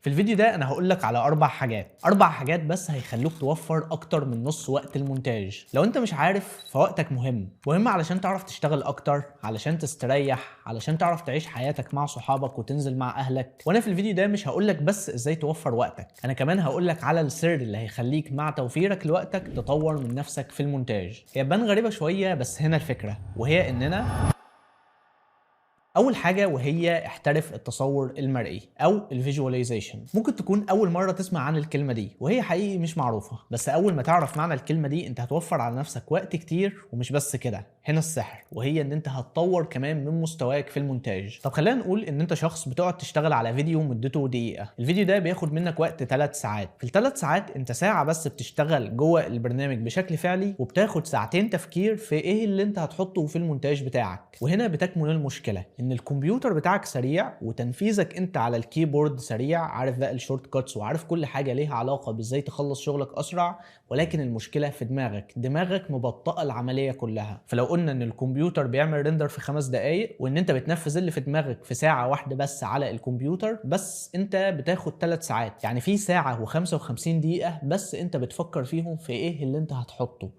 في الفيديو ده انا هقول لك على اربع حاجات بس هيخلوك توفر اكتر من نص وقت المونتاج. لو انت مش عارف فوقتك مهم علشان تعرف تشتغل اكتر، علشان تستريح، علشان تعرف تعيش حياتك مع صحابك وتنزل مع اهلك. وانا في الفيديو ده مش هقول لك بس ازاي توفر وقتك، انا كمان هقول لك على السر اللي هيخليك مع توفيرك لوقتك تطور من نفسك في المونتاج. هي تبان غريبة شوية بس هنا الفكرة، وهي اننا اول حاجه وهي احترف التصور المرئي او الفيجواليزيشن. ممكن تكون اول مره تسمع عن الكلمه دي وهي حقيقي مش معروفه، بس اول ما تعرف معنى الكلمه دي انت هتوفر على نفسك وقت كتير. ومش بس كده، هنا السحر، وهي ان انت هتطور كمان من مستواك في المونتاج. طب خلينا نقول ان انت شخص بتقعد تشتغل على فيديو مدته دقيقه، الفيديو ده بياخد منك وقت 3 ساعات. في الثلاث ساعات انت ساعه بس بتشتغل جوه البرنامج بشكل فعلي، وبتاخد ساعتين تفكير في ايه اللي انت هتحطه في المونتاج بتاعك. وهنا بتكمن المشكله، ان الكمبيوتر بتاعك سريع وتنفيذك انت على الكيبورد سريع، عارف بقى الشورت كاتس وعارف كل حاجه ليها علاقه بازاي تخلص شغلك اسرع، ولكن المشكله في دماغك مبطئه العمليه كلها. فلو قلنا ان الكمبيوتر بيعمل ريندر في 5 دقائق وان انت بتنفذ اللي في دماغك في ساعه واحده بس على الكمبيوتر، بس انت بتاخد 3 ساعات، يعني في ساعه و55 دقيقه بس انت بتفكر فيهم في ايه اللي انت هتحطه،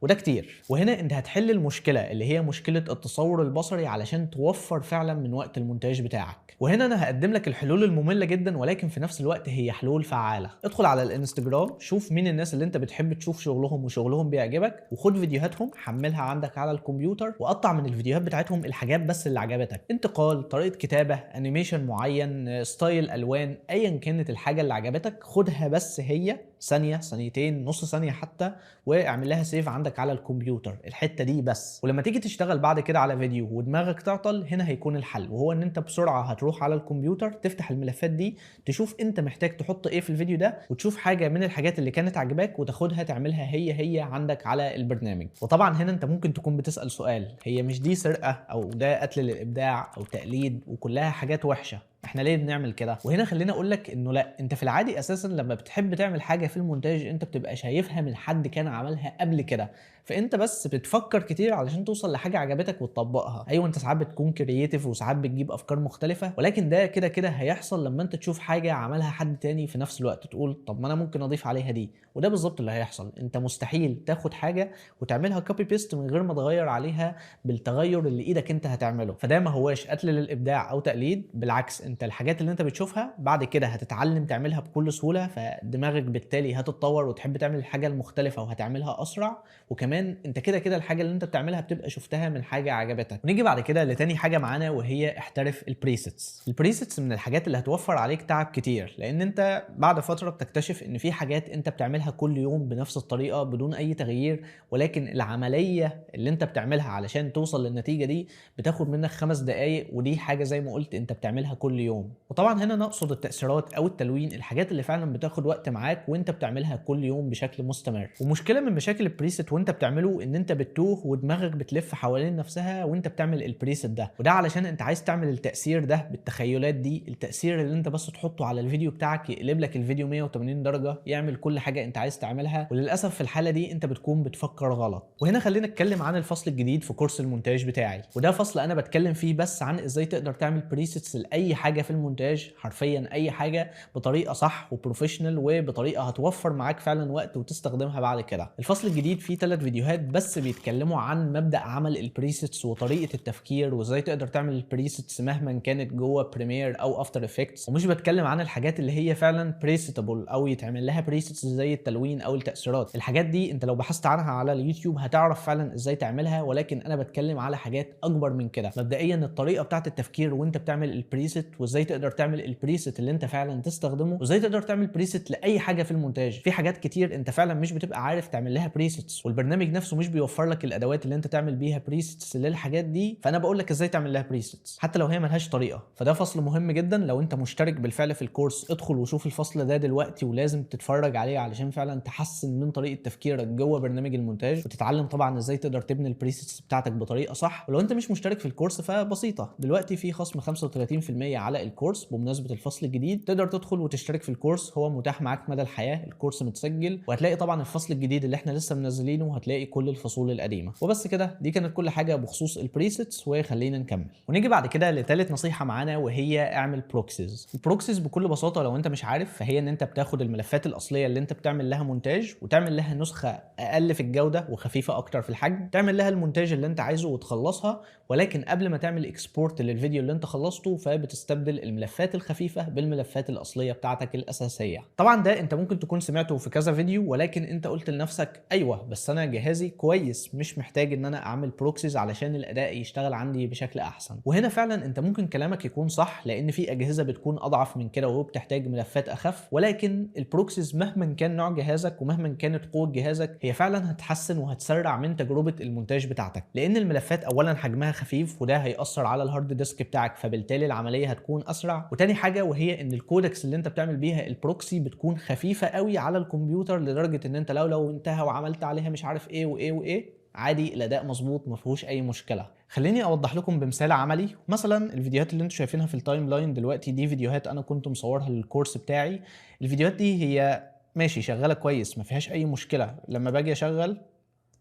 وده كتير. وهنا انت هتحل المشكله اللي هي مشكله التصور البصري علشان توفر فعلا من وقت المونتاج بتاعك. وهنا انا هقدم لك الحلول الممله جدا ولكن في نفس الوقت هي حلول فعاله. ادخل على الانستجرام، شوف مين الناس اللي انت بتحب تشوف شغلهم وشغلهم بيعجبك، وخد فيديوهاتهم حملها عندك على الكمبيوتر، وقطع من الفيديوهات بتاعتهم الحاجات بس اللي عجبتك، انتقال، طريقه كتابه، انيميشن معين، ستايل، الوان، ايا كانت الحاجه اللي عجبتك خدها بس هي ثانيه، ثانيتين، نص ثانيه حتى، واعمل لها سيف عندك على الكمبيوتر الحته دي بس. ولما تيجي تشتغل بعد كده على فيديو ودماغك تعطل، هنا هيكون الحل، وهو ان انت بسرعه هتروح على الكمبيوتر تفتح الملفات دي، تشوف انت محتاج تحط ايه في الفيديو ده، وتشوف حاجه من الحاجات اللي كانت عجباك وتاخدها تعملها هي عندك على البرنامج. وطبعا هنا انت ممكن تكون بتسال سؤال، هي مش دي سرقه او ده قتل للابداع او تقليد وكلها حاجات وحشه، احنا ليه بنعمل كده؟ وهنا خليني اقول لك انه لا، انت في العادي اساسا لما بتحب تعمل حاجه في المونتاج انت بتبقى شايفها من حد كان عملها قبل كده، فانت بس بتفكر كتير علشان توصل لحاجه عجبتك وتطبقها. ايوه انت ساعات بتكون كرييتيف وساعات بتجيب افكار مختلفه، ولكن ده كده كده هيحصل لما انت تشوف حاجه عملها حد تاني في نفس الوقت تقول طب ما انا ممكن اضيف عليها دي. وده بالظبط اللي هيحصل، انت مستحيل تاخد حاجه وتعملها كوبي بيست من غير ما تغير عليها بالتغير اللي ايدك انت هتعمله. فده ما هواش قتل للابداع او تقليد، بالعكس انت الحاجات اللي انت بتشوفها بعد كده هتتعلم تعملها بكل سهوله، فدماغك بالتالي هتتطور وتحب تعمل الحاجه المختلفه وهتعملها اسرع. وكمان انت كده كده الحاجه اللي انت بتعملها بتبقى شفتها من حاجه عجبتك. ونيجي بعد كده لتاني حاجه معانا وهي احترف البريسيتس من الحاجات اللي هتوفر عليك تعب كتير، لان انت بعد فتره بتكتشف ان في حاجات انت بتعملها كل يوم بنفس الطريقه بدون اي تغيير، ولكن العمليه اللي انت بتعملها علشان توصل للنتيجه دي بتاخد منك 5 دقائق، ودي حاجه زي ما قلت انت بتعملها كل يوم. وطبعا هنا نقصد التاثيرات او التلوين، الحاجات اللي فعلا بتاخد وقت معاك وانت بتعملها كل يوم بشكل مستمر. ومشكله من مشاكل البريسيت وانت بتعمله ان انت بتتوه ودماغك بتلف حوالين نفسها وانت بتعمل البريسيت ده، وده علشان انت عايز تعمل التاثير ده بالتخيلات دي، التاثير اللي انت بس تحطه على الفيديو بتاعك يقلب لك الفيديو 180 درجه، يعمل كل حاجه انت عايز تعملها. وللاسف في الحاله دي انت بتكون بتفكر غلط. وهنا خلينا نتكلم عن الفصل الجديد في كورس المونتاج بتاعي، وده فصل انا بتكلم فيه بس عن ازاي تقدر تعمل بريسيتس لاي حاجه في المونتاج، حرفيا اي حاجه، بطريقه صح وبروفيشنال وبطريقه هتوفر معاك فعلا وقت وتستخدمها بعد كده. الفصل الجديد فيه 3 فيديوهات بس بيتكلموا عن مبدأ عمل البريسيتس وطريقه التفكير وازاي تقدر تعمل البريسيتس مهما كانت جوه بريمير او افتر افكتس. ومش بتكلم عن الحاجات اللي هي فعلا بريسيتابل او يتعمل لها بريسيتس زي التلوين او التاثيرات، الحاجات دي انت لو بحثت عنها على اليوتيوب هتعرف فعلا ازاي تعملها، ولكن انا بتكلم على حاجات اكبر من كده. مبدئيا الطريقه بتاعت التفكير وانت بتعمل البريسيت، وازاي تقدر تعمل البريسيت اللي انت فعلا تستخدمه، وازاي تقدر تعمل بريسيت لاي حاجه في المونتاج. في حاجات كتير انت فعلا مش بتبقى عارف تعمل لها بريسيتس، والبرنامج نفسه مش بيوفر لك الادوات اللي انت تعمل بيها بريسيتس للحاجات دي، فانا بقول لك ازاي تعمل لها بريسيتس حتى لو هي ملهاش طريقه. فده فصل مهم جدا، لو انت مشترك بالفعل في الكورس ادخل وشوف الفصل ده دلوقتي، ولازم تتفرج عليه علشان فعلا تحسن من طريقه تفكيرك جوه برنامج المونتاج، وتتعلم طبعا ازاي تقدر تبني البريسيتس بتاعتك بطريقه صح. ولو انت مش مشترك في الكورس فبسيطه، دلوقتي في خصم 35% على على الكورس بمناسبه الفصل الجديد تقدر تدخل وتشترك في الكورس، هو متاح معاك مدى الحياه، الكورس متسجل، وهتلاقي طبعا الفصل الجديد اللي احنا لسه منزلينه وهتلاقي كل الفصول القديمه. وبس كده، دي كانت كل حاجه بخصوص البريسيتس، وخلينا نكمل ونيجي بعد كده لثالث نصيحه معانا، وهي اعمل بروكسيز. البروكسيز بكل بساطه لو انت مش عارف فهي ان انت بتاخد الملفات الاصليه اللي انت بتعمل لها مونتاج وتعمل لها نسخه اقل في الجوده وخفيفه اكتر في الحجم، تعمل لها المونتاج اللي انت عايزه وتخلصها، ولكن قبل ما تعمل اكسبورت للفيديو اللي انت خلصته فبتستبدل الملفات الخفيفه بالملفات الاصليه بتاعتك الاساسيه. طبعا ده انت ممكن تكون سمعته في كذا فيديو، ولكن انت قلت لنفسك ايوه بس انا جهازي كويس مش محتاج ان انا اعمل بروكسيز علشان الاداء يشتغل عندي بشكل احسن. وهنا فعلا انت ممكن كلامك يكون صح، لان في اجهزه بتكون اضعف من كده وبتحتاج ملفات اخف، ولكن البروكسيز مهما كان نوع جهازك ومهما كانت قوه جهازك هي فعلا هتحسن وهتسرع من تجربه المونتاج بتاعتك، لان الملفات اولا حجمها خفيف وده هيأثر على الهارد ديسك بتاعك، فبالتالي العمليه هتكون اسرع. وتاني حاجه وهي ان الكودكس اللي انت بتعمل بيها البروكسي بتكون خفيفه قوي على الكمبيوتر، لدرجه ان انت لو انتهى وعملت عليها مش عارف ايه وايه وايه عادي الاداء مظبوط ما فيهوش اي مشكله. خليني اوضح لكم بمثال عملي. مثلا الفيديوهات اللي انتم شايفينها في التايم لاين دلوقتي دي فيديوهات انا كنت مصورها للكورس بتاعي. الفيديوهات دي هي ماشي شغاله كويس ما فيهاش اي مشكله، لما باجي اشغل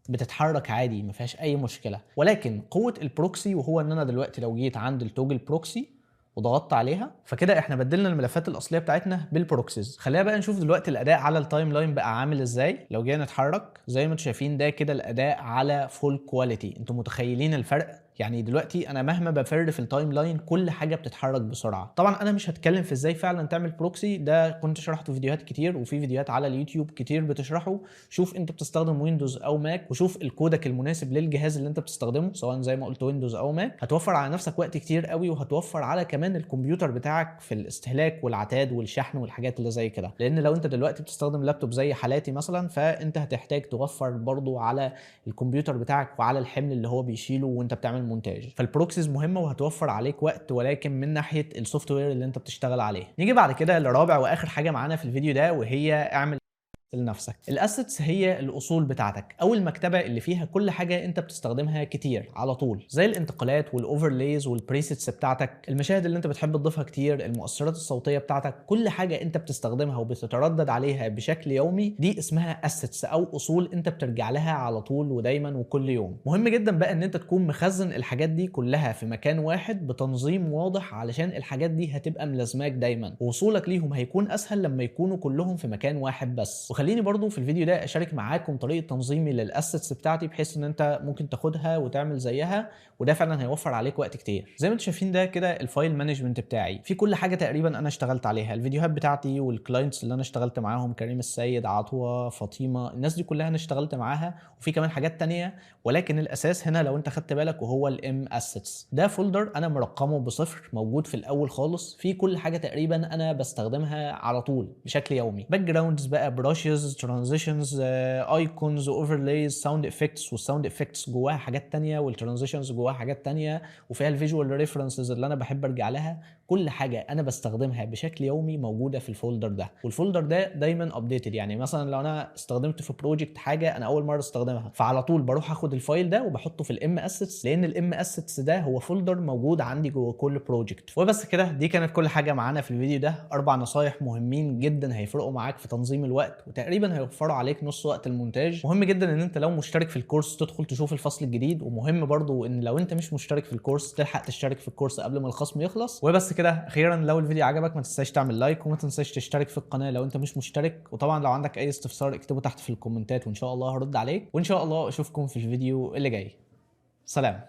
بتتحرك عادي ما فيهاش اي مشكله، ولكن قوه البروكسي وهو ان انا دلوقتي لو جيت عند التوجل بروكسي وضغطت عليها فكده احنا بدلنا الملفات الاصليه بتاعتنا بالبروكسيز. خلينا بقى نشوف دلوقتي الاداء على التايم لاين بقى عامل ازاي. لو جينا نتحرك زي ما انتم شايفين ده كده الاداء على فول كواليتي. انتم متخيلين الفرق؟ يعني دلوقتي انا مهما بفر في التايم لاين كل حاجه بتتحرك بسرعه. طبعا انا مش هتكلم في ازاي فعلا تعمل بروكسي، ده كنت شرحته في فيديوهات كتير وفي فيديوهات على اليوتيوب كتير بتشرحه. شوف انت بتستخدم ويندوز او ماك وشوف الكودك المناسب للجهاز اللي انت بتستخدمه سواء زي ما قلت ويندوز او ماك، هتوفر على نفسك وقت كتير قوي وهتوفر على كمان الكمبيوتر بتاعك في الاستهلاك والعتاد والشحن والحاجات اللي زي كده. لان لو انت دلوقتي بتستخدم لابتوب زي حالاتي مثلا فانت هتحتاج توفر برضو على الكمبيوتر بتاعك وعلى الحمل اللي هو بيشيله وانت بتعمل مونتاج. فالبروكسيز مهمه وهتوفر عليك وقت، ولكن من ناحيه السوفت وير اللي انت بتشتغل عليه. نيجي بعد كده لرابع واخر حاجه معانا في الفيديو ده، وهي اعمل لنفسك. الاسيتس هي الاصول بتاعتك او المكتبه اللي فيها كل حاجه انت بتستخدمها كتير على طول، زي الانتقالات والاوفرليز والبريسيتس بتاعتك، المشاهد اللي انت بتحب تضيفها كتير، المؤثرات الصوتيه بتاعتك، كل حاجه انت بتستخدمها وبتتردد عليها بشكل يومي دي اسمها اسيتس او اصول انت بترجع لها على طول ودايما وكل يوم. مهم جدا بقى ان انت تكون مخزن الحاجات دي كلها في مكان واحد بتنظيم واضح، علشان الحاجات دي هتبقى ملازماك دايما ووصولك ليهم هيكون اسهل لما يكونوا كلهم في مكان واحد بس. وخليني برضو في الفيديو ده اشارك معاكم طريقه تنظيمي للاسيتس بتاعتي بحيث ان انت ممكن تاخدها وتعمل زيها، وده فعلا هيوفر عليك وقت كتير. زي ما انتم شايفين ده كده الفايل مانجمنت بتاعي، في كل حاجه تقريبا انا اشتغلت عليها، الفيديوهات بتاعتي والكلاينتس اللي انا اشتغلت معاهم، كريم السيد، عطوه، فاطمه، الناس دي كلها انا اشتغلت معاها، وفي كمان حاجات تانية، ولكن الاساس هنا لو انت خدت بالك وهو الام اسيتس. ده فولدر انا مرقمه بصفر موجود في الاول خالص، في كل حاجه تقريبا انا بستخدمها على طول بشكل يومي، باك جراوندز بقى، براشز، ترانزيشنز، ايكونز، اوفرلايز، ساوند افكتس، والساوند افكتس جواها حاجات تانية، والترانزيشنز جواها حاجات تانية، وفيها الفيجوال ريفرنسز اللي انا بحب ارجع لها. كل حاجه انا بستخدمها بشكل يومي موجوده في الفولدر ده، والفولدر ده دايما ابديتد. يعني مثلا لو انا استخدمت في بروجكت حاجه انا اول مره استخدمها فعلى طول بروح اخد الفايل ده وبحطه في الام اسيتس، لان الام اسيتس ده هو فولدر موجود عندي جوه كل بروجكت. وبس كده، دي كانت كل حاجه معانا في الفيديو ده، 4 نصايح مهمين جدا هيفرقوا معاك في تنظيم الوقت وتقريبا هيوفروا عليك نص وقت المونتاج. مهم جدا ان انت لو مشترك في الكورس تدخل تشوف الفصل الجديد، ومهم برضو ان لو انت مش مشترك في الكورس تلحق تشترك في الكورس قبل ما الخصم يخلص. وبس كده، اخيرا لو الفيديو عجبك ما تنساش تعمل لايك وما تنساش تشترك في القناه لو انت مش مشترك، وطبعا لو عندك اي استفسار اكتبه تحت في الكومنتات وان شاء الله هرد عليك، وان شاء الله اشوفكم في الفيديو اللي جاي. سلام.